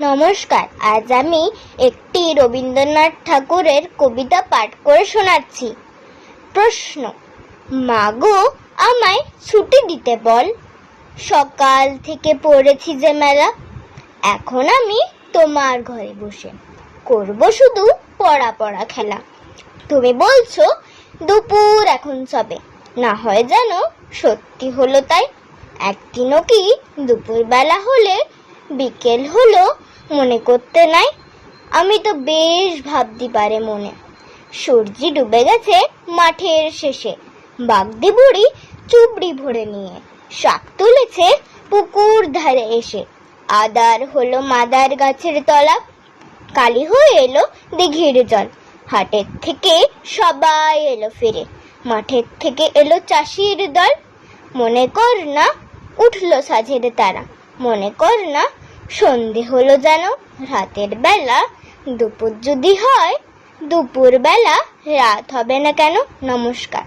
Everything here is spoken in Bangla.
নমস্কার। আজ আমি একটি রবীন্দ্রনাথ ঠাকুরের কবিতা পাঠ করে শোনাচ্ছি। প্রশ্ন: মাগো আমায় ছুটি দিতে বল, সকাল থেকে পড়েছি যে মেলা। এখন আমি তোমার ঘরে বসে করব শুধু পড়া পড়া খেলা। তুমি বলছো দুপুর এখন সবে, না হয় যেন সত্যি হলো তাই। একদিনও কি দুপুর বেলা হলে বিকেল হলো মনে করতে নাই? আমি তো বেশ ভাবতে পারে মনে, সূর্যি ডুবে গেছে মাঠের শেষে। বাগদি বুড়ি চুবড়ি ভরে নিয়ে শাক তুলেছে পুকুর ধারে এসে। আদার হলো মাদার গাছের তলা, কালি হয়ে এলো দিঘির জল। হাটের থেকে সবাই এলো ফিরে, মাঠের থেকে এলো চাষির দল। মনে কর না উঠলো সাঝের তারা, মনে কর না সন্ধে হলো যেন রাতের বেলা। দুপুর যদি হয় দুপুর বেলা, রাত হবে না কেন? নমস্কার।